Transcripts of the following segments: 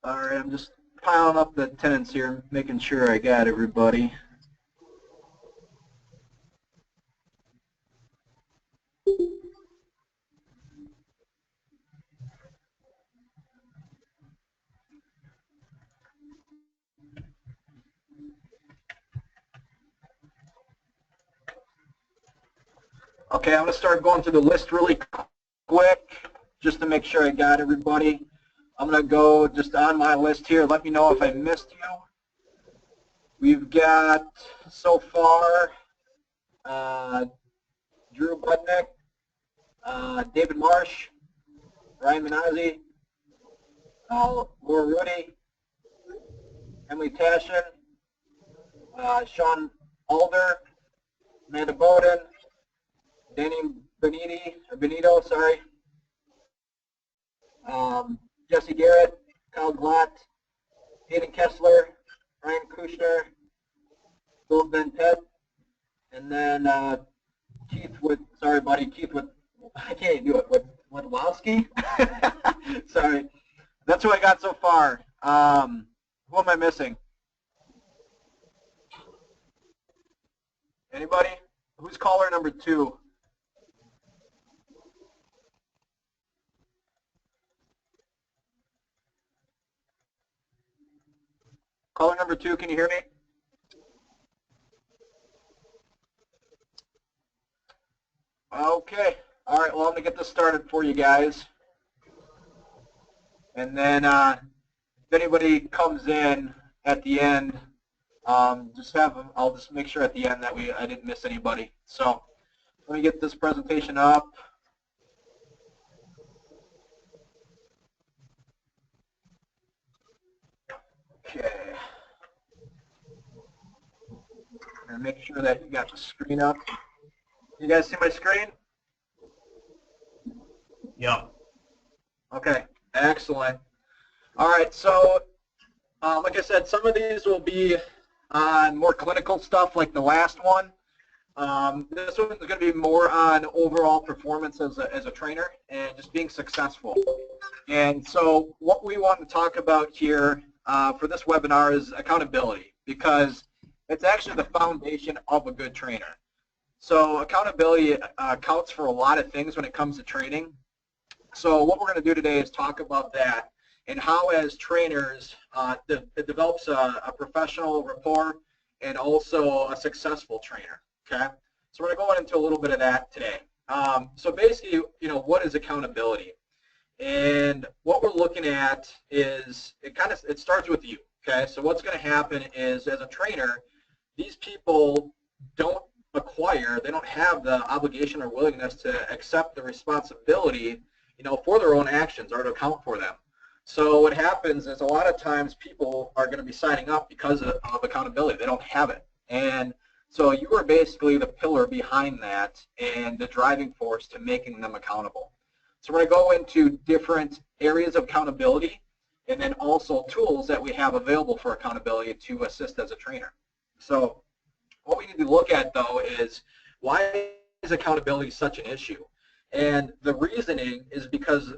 All right, I'm just piling up the attendance here, making sure I got everybody. Okay, I'm going to start going through the list really quick, just to make sure I got everybody. I'm going to go just on my list here. Let me know if I missed you. We've got, so far, Drew Budnick, David Marsh, Ryan Minozzi, Laura Rudy, Emily Tashin, Sean Alder, Amanda Bowden, Danny Benito, sorry, Jesse Garrett, Kyle Glatt, Hayden Kessler, Ryan Kushner, Bill Van Pett, and then Keith with, sorry buddy, Keith with, I can't do it, with Wodlowski? Sorry. That's who I got so far. Who am I missing? Anybody? Who's caller number 2? Caller number 2, can you hear me? Okay. All right, well, I'm going to get this started for you guys. And then if anybody comes in at the end, just have them, I'll just make sure at the end that I didn't miss anybody. So let me get this presentation up. Okay. And make sure that you got the screen up. You guys see my screen? Yeah. Okay, excellent. All right, so like I said, some of these will be on more clinical stuff like the last one. This one's going to be more on overall performance as a trainer and just being successful. And so what we want to talk about here for this webinar is accountability, because it's actually the foundation of a good trainer. So accountability counts for a lot of things when it comes to training. So what we're going to do today is talk about that and how, as trainers, it develops a professional rapport and also a successful trainer. Okay, so we're going to go into a little bit of that today. So basically, what is accountability? And what we're looking at is it starts with you. Okay, so what's going to happen is, as a trainer, these people they don't have the obligation or willingness to accept the responsibility, for their own actions or to account for them. So what happens is, a lot of times people are going to be signing up because of accountability. They don't have it. And so you are basically the pillar behind that and the driving force to making them accountable. So we're going to go into different areas of accountability and then also tools that we have available for accountability to assist as a trainer. So what we need to look at, though, is why is accountability such an issue? And the reasoning is because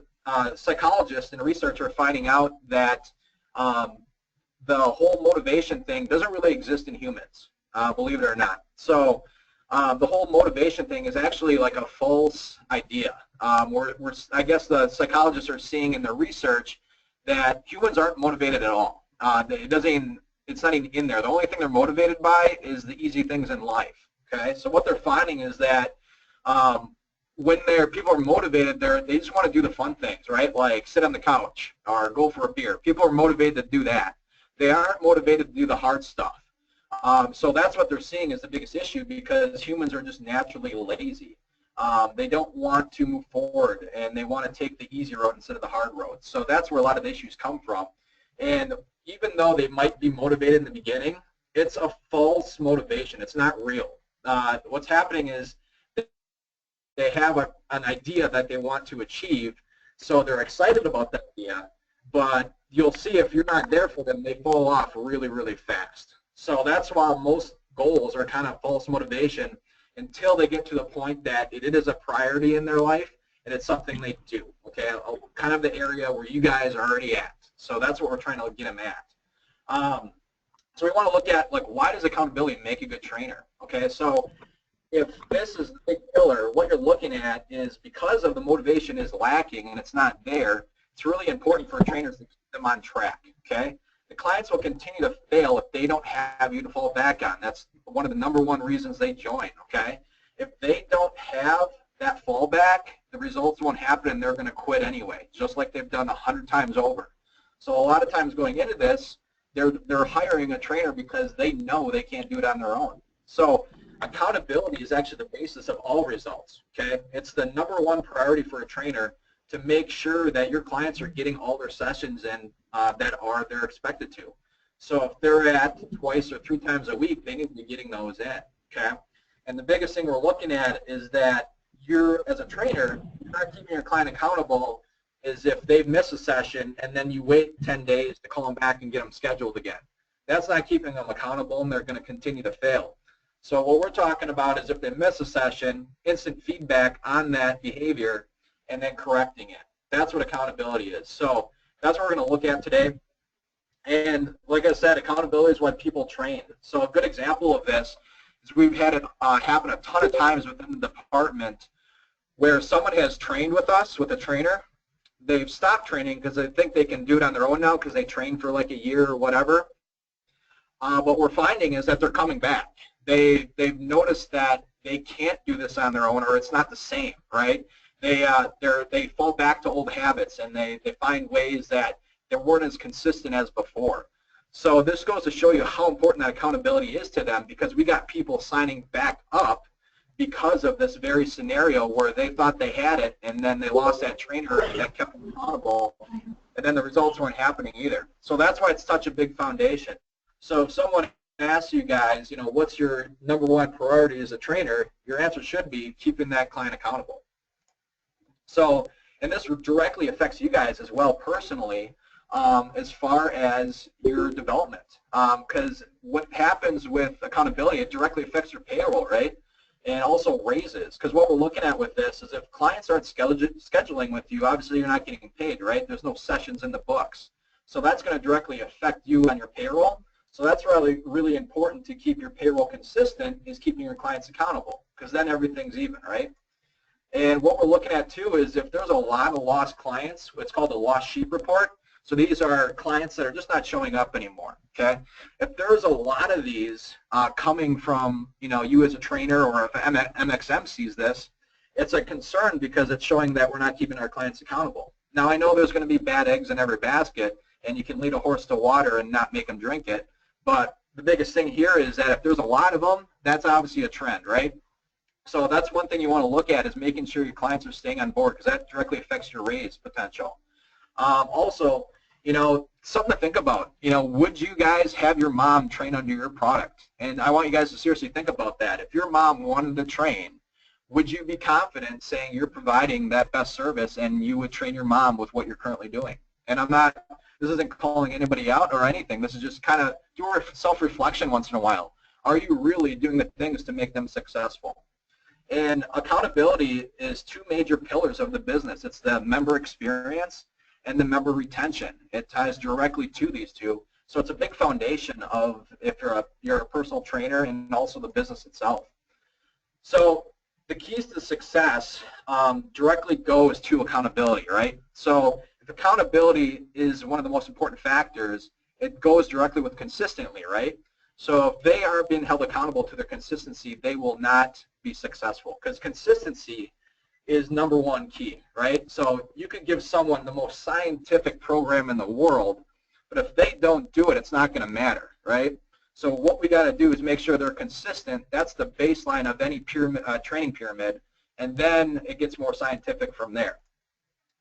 psychologists and researchers are finding out that the whole motivation thing doesn't really exist in humans, believe it or not. So the whole motivation thing is actually like a false idea. I guess the psychologists are seeing in their research that humans aren't motivated at all. It's not even in there. The only thing they're motivated by is the easy things in life. Okay, so what they're finding is that when people are motivated, they just want to do the fun things, right? Like sit on the couch or go for a beer. People are motivated to do that. They aren't motivated to do the hard stuff. So that's what they're seeing is the biggest issue, because humans are just naturally lazy. They don't want to move forward, and they want to take the easy road instead of the hard road. So that's where a lot of the issues come from. And even though they might be motivated in the beginning, it's a false motivation. It's not real. What's happening is they have an idea that they want to achieve, so they're excited about that idea, but you'll see if you're not there for them, they fall off really, really fast. So that's why most goals are kind of false motivation until they get to the point that it is a priority in their life, and it's something they do, okay? Kind of the area where you guys are already at. So that's what we're trying to get them at. So we want to look at, like, why does accountability make a good trainer? Okay, so if this is the big pillar, what you're looking at is because of the motivation is lacking and it's not there, it's really important for trainers to keep them on track, okay? The clients will continue to fail if they don't have you to fall back on. That's one of the #1 reasons they join, okay? If they don't have that fallback, the results won't happen and they're going to quit anyway, just like they've done 100 times over. So a lot of times going into this, they're hiring a trainer because they know they can't do it on their own. So accountability is actually the basis of all results, okay? It's the #1 priority for a trainer to make sure that your clients are getting all their sessions in that they're expected to. So if they're at 2 or 3 times a week, they need to be getting those in, okay? And the biggest thing we're looking at is that you're, as a trainer, you're not keeping your client accountable is if they've missed a session and then you wait 10 days to call them back and get them scheduled again. That's not keeping them accountable, and they're going to continue to fail. So what we're talking about is if they miss a session, instant feedback on that behavior and then correcting it. That's what accountability is. So that's what we're going to look at today. And like I said, accountability is what people train. So a good example of this is we've had it happen a ton of times within the department where someone has trained with us, with a trainer. They've stopped training because they think they can do it on their own now because they trained for like a year or whatever. What we're finding is that they're coming back. They've noticed that they can't do this on their own, or it's not the same, right? They fall back to old habits, and they find ways that they weren't as consistent as before. So this goes to show you how important that accountability is to them, because we got people signing back up because of this very scenario where they thought they had it, and then they lost that trainer that kept them accountable, and then the results weren't happening either. So that's why it's such a big foundation. So if someone asks you guys, you know, what's your #1 priority as a trainer, your answer should be keeping that client accountable. So, and this directly affects you guys as well personally, as far as your development. Because what happens with accountability, it directly affects your payroll, right? And also raises. Because what we're looking at with this is if clients aren't scheduling with you, obviously you're not getting paid, right? There's no sessions in the books. So that's going to directly affect you on your payroll. So that's really, really important to keep your payroll consistent, is keeping your clients accountable, because then everything's even, right? And what we're looking at too is if there's a lot of lost clients, what's called the lost sheep report. So these are clients that are just not showing up anymore, okay? If there's a lot of these coming from, you know, you as a trainer, or if MXM sees this, it's a concern because it's showing that we're not keeping our clients accountable. Now I know there's going to be bad eggs in every basket, and you can lead a horse to water and not make them drink it, but the biggest thing here is that if there's a lot of them, that's obviously a trend, right? So that's one thing you want to look at, is making sure your clients are staying on board, because that directly affects your raise potential. Also, you know, something to think about. You know, would you guys have your mom train under your product? And I want you guys to seriously think about that. If your mom wanted to train, would you be confident saying you're providing that best service and you would train your mom with what you're currently doing? And this isn't calling anybody out or anything. This is just kind of do a self-reflection once in a while. Are you really doing the things to make them successful? And accountability is 2 major pillars of the business. It's the member experience and the member retention. It ties directly to these two. So it's a big foundation of if you're a personal trainer, and also the business itself. So the keys to success directly goes to accountability, right? So if accountability is one of the most important factors, it goes directly with consistently, right? So if they aren't being held accountable to their consistency, they will not be successful, because consistency is #1 key, right? So you could give someone the most scientific program in the world, but if they don't do it, it's not going to matter, right? So what we got to do is make sure they're consistent. That's the baseline of any pyramid, training pyramid, and then it gets more scientific from there.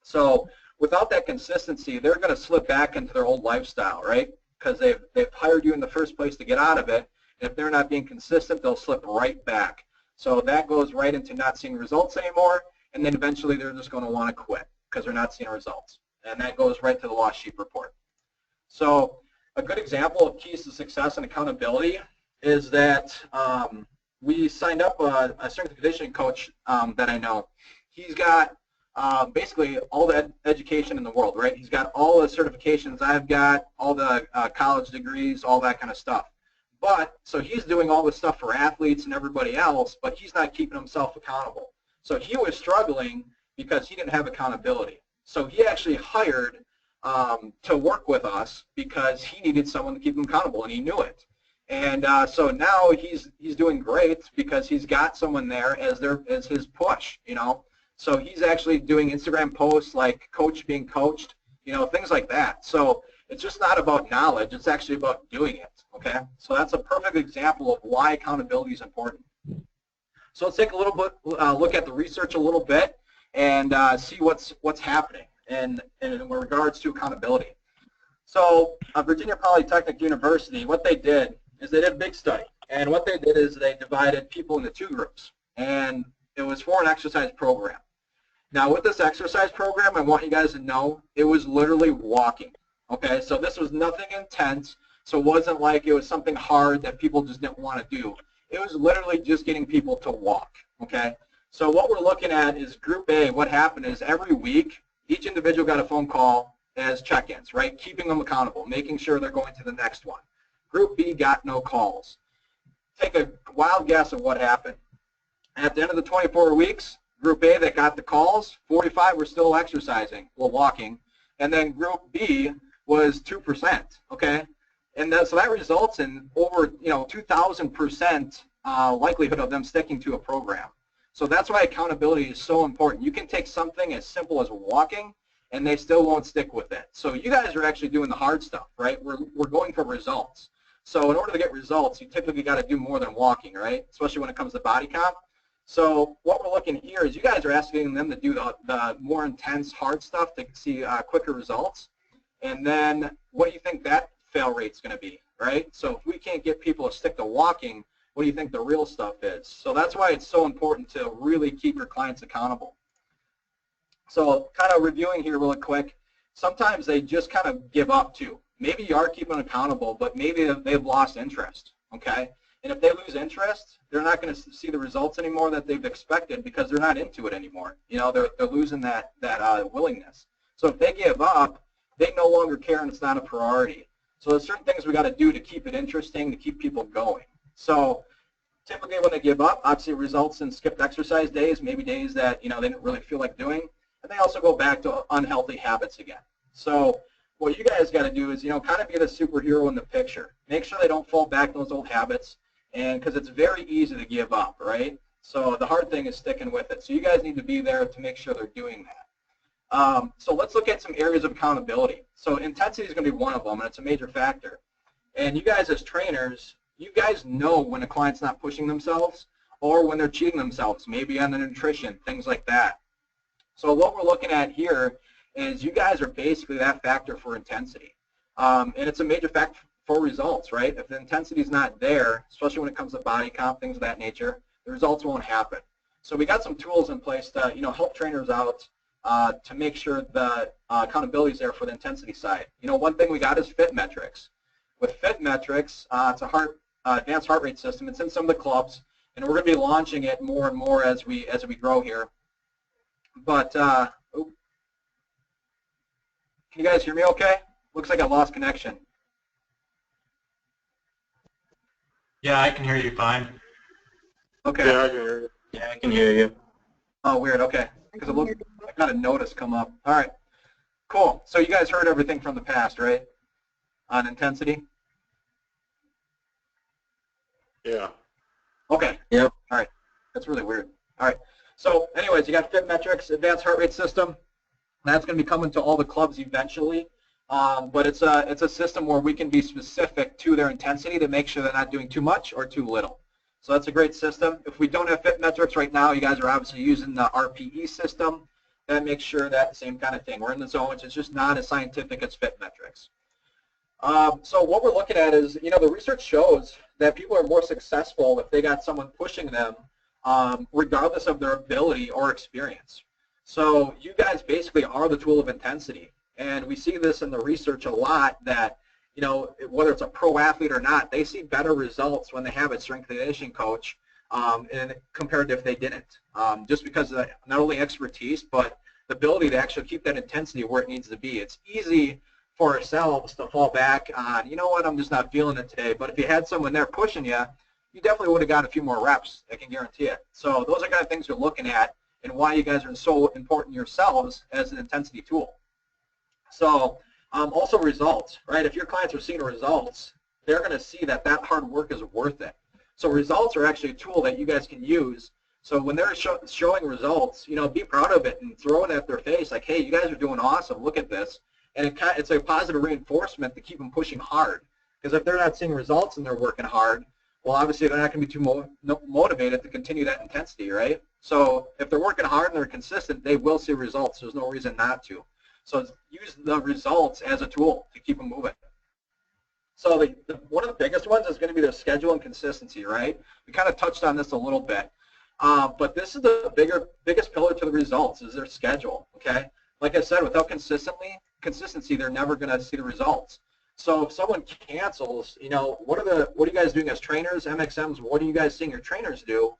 So without that consistency, they're going to slip back into their old lifestyle, right? Because they've hired you in the first place to get out of it. If they're not being consistent, they'll slip right back. So that goes right into not seeing results anymore, and then eventually they're just going to want to quit because they're not seeing results. And that goes right to the lost sheep report. So a good example of keys to success and accountability is that we signed up a strength and conditioning coach that I know. He's got basically all the education in the world, right? He's got all the certifications I've got, all the college degrees, all that kind of stuff. But, so he's doing all this stuff for athletes and everybody else, but he's not keeping himself accountable. So he was struggling because he didn't have accountability. So he actually hired to work with us because he needed someone to keep him accountable, and he knew it. And so now he's doing great because he's got someone there as his push, you know. So he's actually doing Instagram posts like coach being coached, you know, things like that. So it's just not about knowledge, it's actually about doing it, okay? So that's a perfect example of why accountability is important. So let's take a little bit, look at the research a little bit and see what's happening in regards to accountability. So Virginia Polytechnic University, what they did is they did a big study. And what they did is they divided people into 2 groups. And it was for an exercise program. Now with this exercise program, I want you guys to know it was literally walking. Okay, so this was nothing intense, so it wasn't like it was something hard that people just didn't want to do. It was literally just getting people to walk. Okay, so what we're looking at is Group A. What happened is every week, each individual got a phone call as check-ins, right? Keeping them accountable, making sure they're going to the next one. Group B got no calls. Take a wild guess of what happened. At the end of the 24 weeks, Group A that got the calls, 45 were still exercising, well, walking, and then Group B was 2%, okay? And so that results in over, 2,000% likelihood of them sticking to a program. So that's why accountability is so important. You can take something as simple as walking, and they still won't stick with it. So you guys are actually doing the hard stuff, right? We're going for results. So in order to get results, you typically got to do more than walking, right? Especially when it comes to body comp. So what we're looking here is you guys are asking them to do the more intense, hard stuff to see quicker results. And then what do you think that fail rate's going to be, right? So if we can't get people to stick to walking, what do you think the real stuff is? So that's why it's so important to really keep your clients accountable. So kind of reviewing here really quick, sometimes they just kind of give up too. Maybe you are keeping them accountable, but maybe they've lost interest, okay? And if they lose interest, they're not going to see the results anymore that they've expected because they're not into it anymore. You know, they're losing that willingness. So if they give up, they no longer care and it's not a priority. So there's certain things we got to do to keep it interesting, to keep people going. So typically when they give up, obviously it results in skipped exercise days, maybe days that, they didn't really feel like doing. And they also go back to unhealthy habits again. So what you guys got to do is, kind of be the superhero in the picture. Make sure they don't fall back to those old habits. And because it's very easy to give up, right? So the hard thing is sticking with it. So you guys need to be there to make sure they're doing that. So let's look at some areas of accountability. So intensity is going to be one of them, and it's a major factor. And you guys as trainers, you guys know when a client's not pushing themselves or when they're cheating themselves, maybe on the nutrition, things like that. So what we're looking at here is you guys are basically that factor for intensity. And it's a major factor for results, right? If the intensity is not there, especially when it comes to body comp, things of that nature, the results won't happen. So we got some tools in place to, help trainers out to make sure the accountability is there for the intensity side. One thing we got is Fit Metrics. With Fit Metrics, it's a advanced heart rate system. It's in some of the clubs, and we're going to be launching it more and more as we grow here. But can you guys hear me okay? Looks like I lost connection. Yeah, I can hear you fine. Okay. Yeah, I can hear you. Yeah, I can hear you. Oh, weird. Okay. Because I got a notice come up. All right. Cool. So you guys heard everything from the past, right? On intensity? Yeah. Okay. Yep. All right. That's really weird. All right. So anyways, you got Fit Metrics, advanced heart rate system. That's going to be coming to all the clubs eventually. But it's a system where we can be specific to their intensity to make sure they're not doing too much or too little. So that's a great system. If we don't have Fit Metrics right now, you guys are obviously using the RPE system. That makes sure that same kind of thing. We're in the zone, which is just not as scientific as Fit Metrics. So what we're looking at is, the research shows that people are more successful if they got someone pushing them, regardless of their ability or experience. So you guys basically are the tool of intensity. And we see this in the research a lot that, whether it's a pro athlete or not, they see better results when they have a strength and conditioning coach and compared to if they didn't. Just because of not only expertise, but the ability to actually keep that intensity where it needs to be. It's easy for ourselves to fall back on, you know what, I'm just not feeling it today. But if you had someone there pushing you, you definitely would have got a few more reps, I can guarantee it. So those are kind of things you're looking at and why you guys are so important yourselves as an intensity tool. So also results, right? If your clients are seeing results, they're going to see that that hard work is worth it. So results are actually a tool that you guys can use. So when they're showing results, you know, be proud of it and throw it at their face like, hey, you guys are doing awesome. Look at this. And it's a positive reinforcement to keep them pushing hard. Because if they're not seeing results and they're working hard, well, obviously they're not going to be too motivated to continue that intensity, right? So if they're working hard and they're consistent, they will see results. There's no reason not to. So use the results as a tool to keep them moving. So one of the biggest ones is going to be their schedule and consistency, right? We kind of touched on this a little bit. But this is the biggest pillar to the results is their schedule, okay? Like I said, without consistency, they're never going to see the results. So if someone cancels, you know, what are you guys doing as trainers, MXMs? What are you guys seeing your trainers do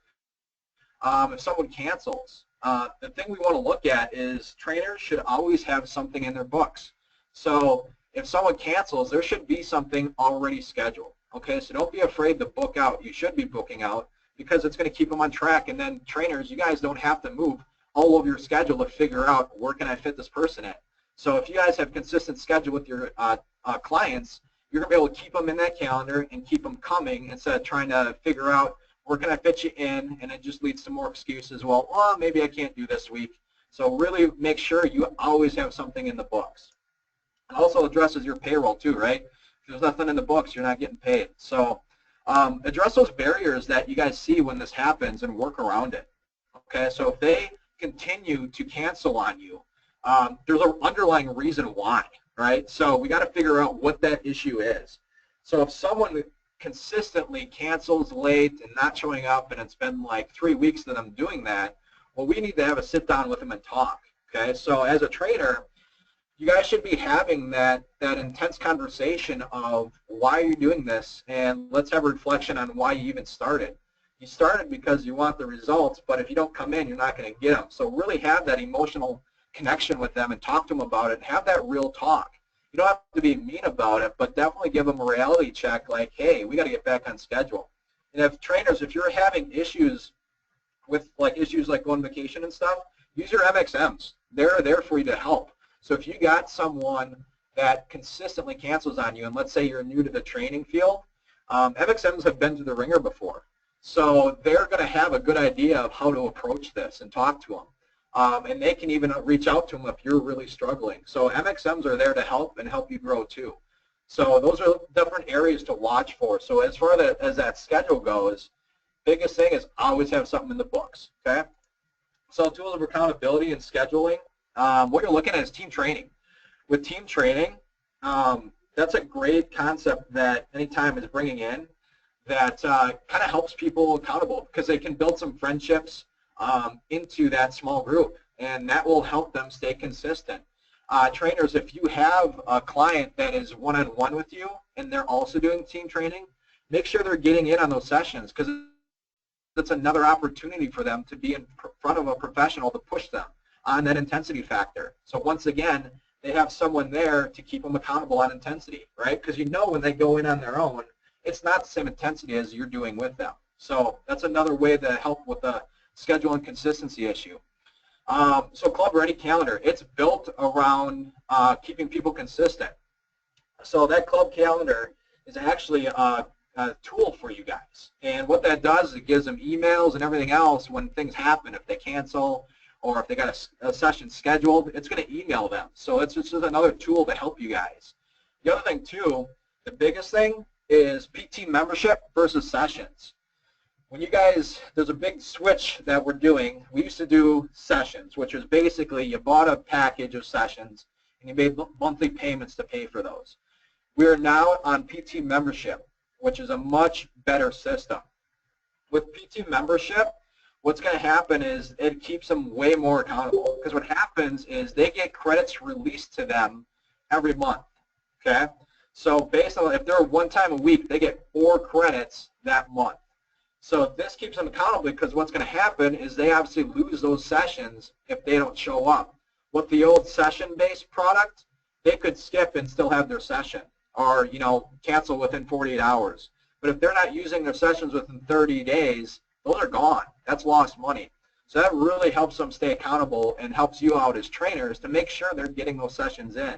if someone cancels? The thing we want to look at is trainers should always have something in their books. So if someone cancels, there should be something already scheduled. Okay, so don't be afraid to book out. You should be booking out because it's going to keep them on track. And then trainers, you guys don't have to move all over your schedule to figure out where can I fit this person in. So if you guys have consistent schedule with your clients, you're going to be able to keep them in that calendar and keep them coming instead of trying to figure out where can I fit you in, and it just leads to more excuses. Well, maybe I can't do this week. So really make sure you always have something in the books. It also addresses your payroll too, right? If there's nothing in the books, you're not getting paid. So address those barriers that you guys see when this happens and work around it. Okay, so if they continue to cancel on you, there's an underlying reason why, right? So we got to figure out what that issue is. So if someone consistently cancels late and not showing up, and it's been like 3 weeks that I'm doing that, well, we need to have a sit down with them and talk. Okay, so as a trainer, you guys should be having that intense conversation of why are you doing this, and let's have a reflection on why you even started. You started because you want the results, but if you don't come in, you're not going to get them. So really have that emotional connection with them and talk to them about it and have that real talk. You don't have to be mean about it, but definitely give them a reality check like, hey, we got to get back on schedule. And if trainers, if you're having issues with issues like going on vacation and stuff, use your MXMs. They're there for you to help. So if you got someone that consistently cancels on you, and let's say you're new to the training field, MXMs have been to the ringer before. So they're going to have a good idea of how to approach this and talk to them. And they can even reach out to them if you're really struggling. So MXMs are there to help and help you grow too. So those are different areas to watch for. So as far as that schedule goes, biggest thing is always have something in the books, okay? So tools of accountability and scheduling, what you're looking at is team training. With team training, that's a great concept that Anytime is bringing in that kind of helps people accountable because they can build some friendships into that small group, and that will help them stay consistent. Trainers, if you have a client that is one-on-one with you and they're also doing team training, make sure they're getting in on those sessions because it's another opportunity for them to be in front of a professional to push them on that intensity factor. So once again, they have someone there to keep them accountable on intensity, right? Because you know when they go in on their own, it's not the same intensity as you're doing with them. So that's another way to help with the schedule and consistency issue. So Club Ready Calendar, it's built around keeping people consistent. So that club calendar is actually a tool for you guys. And what that does is it gives them emails and everything else when things happen. If they cancel or if they got a session scheduled, it's going to email them. So it's just another tool to help you guys. The other thing too, the biggest thing is PT membership versus sessions. When you guys, there's a big switch that we're doing. We used to do sessions, which was basically you bought a package of sessions and you made monthly payments to pay for those. We are now on PT membership, which is a much better system. With PT membership, what's going to happen is it keeps them way more accountable because what happens is they get credits released to them every month, okay? So based on if they're one time a week, they get 4 credits that month. So this keeps them accountable because what's going to happen is they obviously lose those sessions if they don't show up. With the old session-based product, they could skip and still have their session, or cancel within 48 hours. But if they're not using their sessions within 30 days, those are gone. That's lost money. So that really helps them stay accountable and helps you out as trainers to make sure they're getting those sessions in.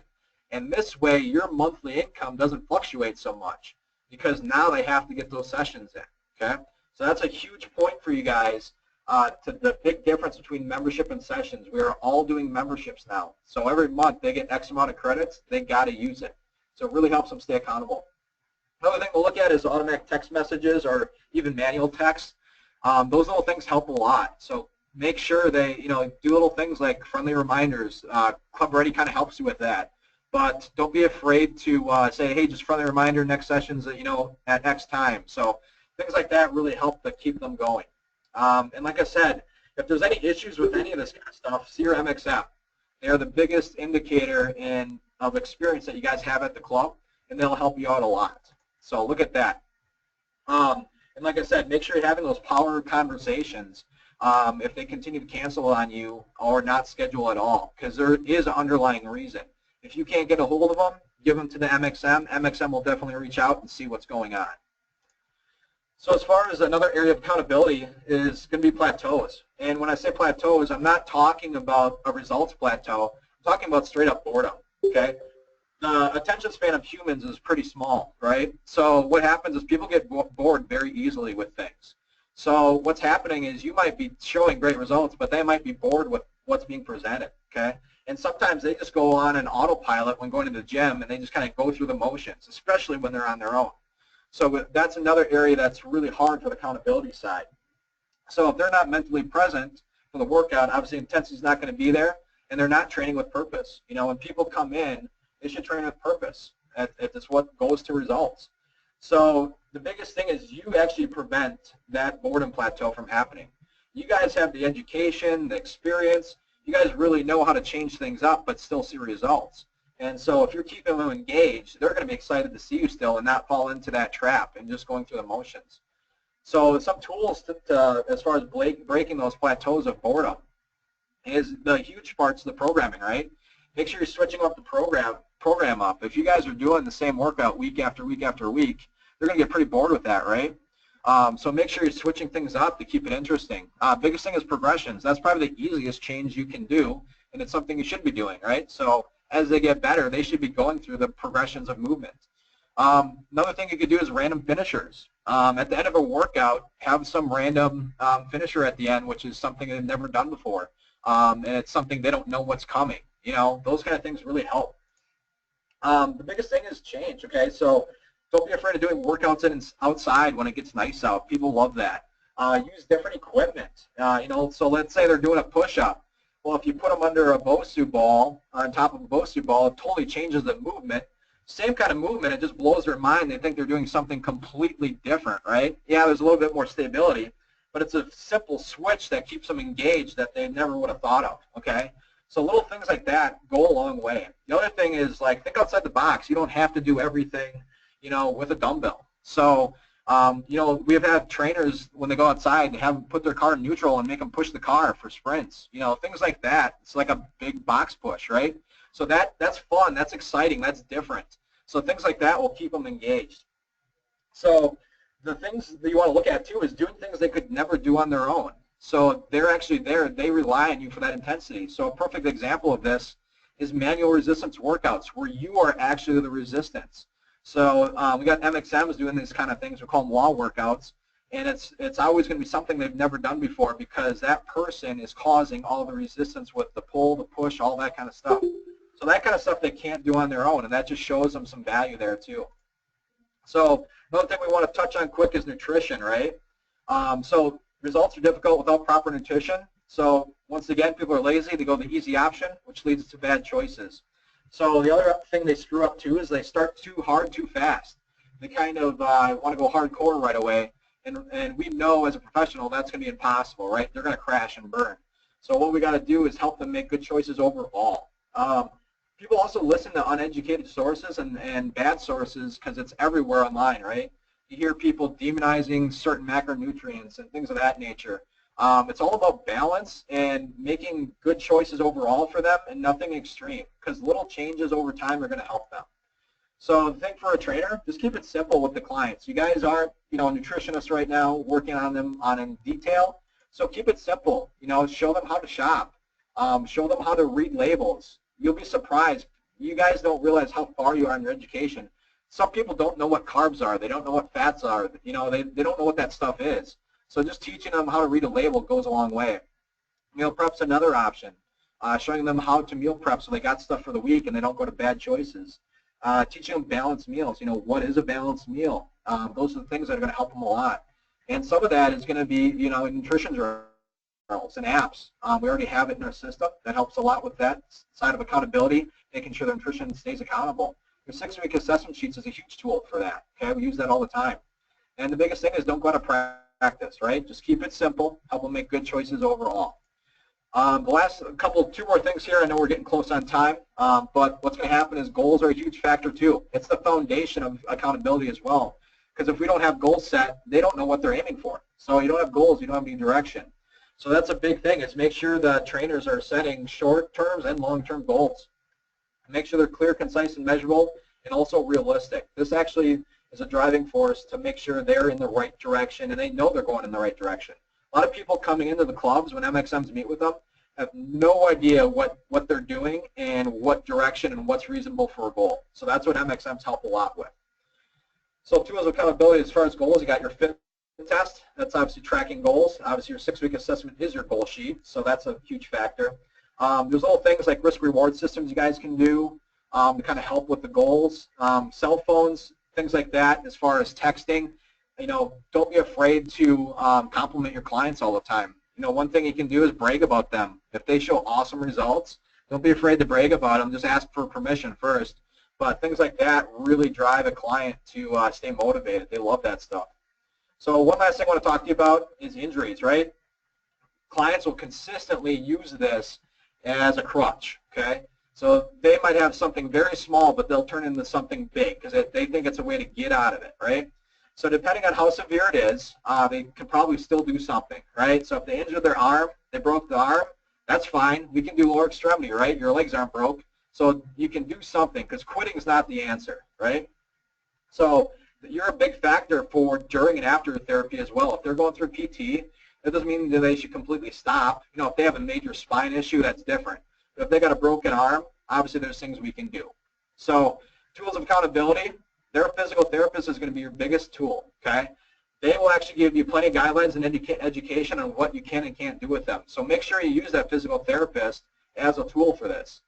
And this way, your monthly income doesn't fluctuate so much because now they have to get those sessions in. Okay, so that's a huge point for you guys. To the big difference between membership and sessions. We are all doing memberships now. So every month they get X amount of credits, they got to use it. So it really helps them stay accountable. Another thing we'll look at is automatic text messages or even manual text. Those little things help a lot. So make sure they do little things like friendly reminders. Club Ready kind of helps you with that. But don't be afraid to say, hey, just friendly reminder, next session's at X time. So things like that really help to keep them going. And like I said, if there's any issues with any of this kind of stuff, see your MXM. They are the biggest indicator of experience that you guys have at the club, and they'll help you out a lot. So look at that. And like I said, make sure you're having those power conversations if they continue to cancel on you or not schedule at all, because there is an underlying reason. If you can't get a hold of them, give them to the MXM. MXM will definitely reach out and see what's going on. So as far as another area of accountability is going to be plateaus. And when I say plateaus, I'm not talking about a results plateau. I'm talking about straight up boredom, okay? The attention span of humans is pretty small, right? So what happens is people get bored very easily with things. So what's happening is you might be showing great results, but they might be bored with what's being presented, okay? And sometimes they just go on an autopilot when going to the gym, and they just kind of go through the motions, especially when they're on their own. So that's another area that's really hard for the accountability side. So if they're not mentally present for the workout, obviously intensity is not going to be there, and they're not training with purpose. When people come in, they should train with purpose. It's what goes to results. So the biggest thing is you actually prevent that boredom plateau from happening. You guys have the education, the experience. You guys really know how to change things up but still see results. And so if you're keeping them engaged, they're going to be excited to see you still and not fall into that trap and just going through the motions. So some tools as far as breaking those plateaus of boredom is the huge parts of the programming, right? Make sure you're switching up the program up. If you guys are doing the same workout week after week after week, they're going to get pretty bored with that, right? So make sure you're switching things up to keep it interesting. Biggest thing is progressions. That's probably the easiest change you can do, and it's something you should be doing, right? So as they get better, they should be going through the progressions of movement. Another thing you could do is random finishers. At the end of a workout, have some random finisher at the end, which is something they've never done before, and it's something they don't know what's coming. Those kind of things really help. The biggest thing is change, okay? So don't be afraid of doing workouts outside when it gets nice out. People love that. Use different equipment. So let's say they're doing a push-up. Well, if you put them under a BOSU ball, on top of a BOSU ball, it totally changes the movement. Same kind of movement, it just blows their mind. They think they're doing something completely different, right? Yeah, there's a little bit more stability, but it's a simple switch that keeps them engaged that they never would have thought of, okay? So little things like that go a long way. The other thing is, think outside the box. You don't have to do everything, with a dumbbell. So, we've had trainers, when they go outside, they have them put their car in neutral and make them push the car for sprints. Things like that. It's like a big box push, right? So that's fun. That's exciting. That's different. So things like that will keep them engaged. So the things that you want to look at, too, is doing things they could never do on their own. So they're actually there. They rely on you for that intensity. So a perfect example of this is manual resistance workouts, where you are actually the resistance. So we got MXMs doing these kind of things. We call them wall workouts, and it's always going to be something they've never done before because that person is causing all the resistance with the pull, the push, all that kind of stuff. So that kind of stuff they can't do on their own, and that just shows them some value there too. So another thing we want to touch on quick is nutrition, right? So results are difficult without proper nutrition. So once again, people are lazy. They go the easy option, which leads to bad choices. So the other thing they screw up too is they start too hard too fast. They kind of want to go hardcore right away, and we know as a professional that's going to be impossible, right? They're going to crash and burn. So what we got to do is help them make good choices overall. People also listen to uneducated sources and bad sources because it's everywhere online, right? You hear people demonizing certain macronutrients and things of that nature. It's all about balance and making good choices overall for them and nothing extreme, because little changes over time are going to help them. So the thing for a trainer, just keep it simple with the clients. You guys aren't, nutritionists right now working on them in detail. So keep it simple. Show them how to shop. Show them how to read labels. You'll be surprised. You guys don't realize how far you are in your education. Some people don't know what carbs are. They don't know what fats are. They don't know what that stuff is. So just teaching them how to read a label goes a long way. Meal prep's another option. Showing them how to meal prep so they got stuff for the week and they don't go to bad choices. Teaching them balanced meals. What is a balanced meal? Those are the things that are going to help them a lot. And some of that is going to be, in nutrition journals and apps. We already have it in our system. That helps a lot with that side of accountability, making sure their nutrition stays accountable. Your 6-week assessment sheets is a huge tool for that. Okay, we use that all the time. And the biggest thing is don't go out of practice, right? Just keep it simple. Help them make good choices overall. The last two more things here. I know we're getting close on time, but what's going to happen is goals are a huge factor too. It's the foundation of accountability as well. Because if we don't have goals set, they don't know what they're aiming for. So you don't have goals, you don't have any direction. So that's a big thing, is make sure the trainers are setting short-term and long-term goals. Make sure they're clear, concise, and measurable, and also realistic. This actually is a driving force to make sure they're in the right direction and they know they're going in the right direction. A lot of people coming into the clubs when MXMs meet with them have no idea what they're doing and what direction and what's reasonable for a goal. So that's what MXMs help a lot with. So tools of accountability as far as goals, you got your fit test. That's obviously tracking goals. Obviously your 6-week assessment is your goal sheet, so that's a huge factor. There's little things like risk-reward systems you guys can do to kind of help with the goals. Cell phones, things like that as far as texting. Don't be afraid to compliment your clients all the time. One thing you can do is brag about them. If they show awesome results, don't be afraid to brag about them. Just ask for permission first. But things like that really drive a client to stay motivated. They love that stuff. So one last thing I want to talk to you about is injuries, right? Clients will consistently use this as a crutch, okay? So they might have something very small, but they'll turn into something big because they think it's a way to get out of it, right? So depending on how severe it is, they could probably still do something, right? So if they injured their arm, they broke the arm, that's fine. We can do lower extremity, right? Your legs aren't broke. So you can do something, because quitting is not the answer, right? So you're a big factor for during and after therapy as well. If they're going through PT, that doesn't mean that they should completely stop. If they have a major spine issue, that's different. But if they got a broken arm, obviously there's things we can do. So tools of accountability, their physical therapist is going to be your biggest tool, okay? They will actually give you plenty of guidelines and education on what you can and can't do with them. So make sure you use that physical therapist as a tool for this.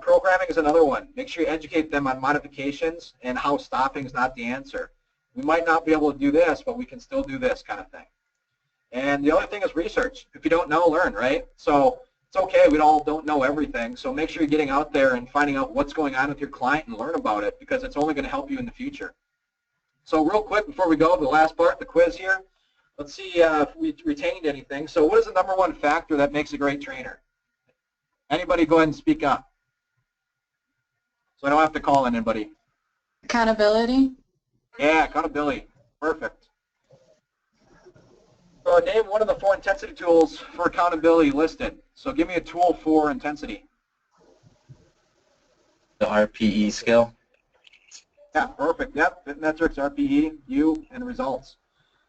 Programming is another one. Make sure you educate them on modifications and how stopping is not the answer. We might not be able to do this, but we can still do this kind of thing. And the other thing is research. If you don't know, learn, right? So it's okay, we all don't know everything. So make sure you're getting out there and finding out what's going on with your client and learn about it, because it's only going to help you in the future. So real quick before we go to the last part, the quiz here, let's see if we retained anything. So what is the #1 factor that makes a great trainer? Anybody go ahead and speak up. So I don't have to call in anybody. Accountability. Yeah, accountability. Perfect. So name one of the 4 intensity tools for accountability listed. So give me a tool for intensity. The RPE scale. Yeah, perfect. Yep, fit metrics, RPE, U, and results.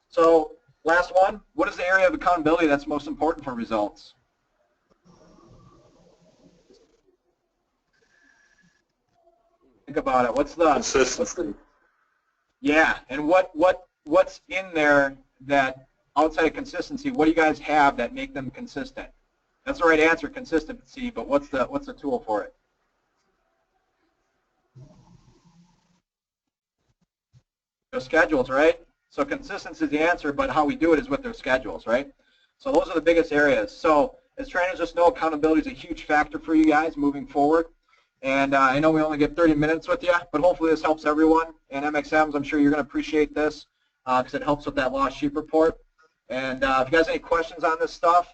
So last one, what is the area of accountability that's most important for results? Think about it. What's the Consistency. yeah, and what's in there that outside of consistency? What do you guys have that make them consistent? That's the right answer, consistency. But what's the tool for it? Their schedules, right? So consistency is the answer, but how we do it is with their schedules, right? So those are the biggest areas. So as trainers, just know accountability is a huge factor for you guys moving forward. And I know we only get 30 minutes with you, but hopefully this helps everyone. And MXMs, I'm sure you're going to appreciate this because it helps with that lost sheep report. And if you guys have any questions on this stuff,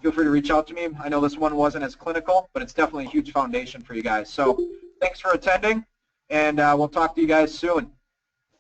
feel free to reach out to me. I know this one wasn't as clinical, but it's definitely a huge foundation for you guys. So thanks for attending, and we'll talk to you guys soon.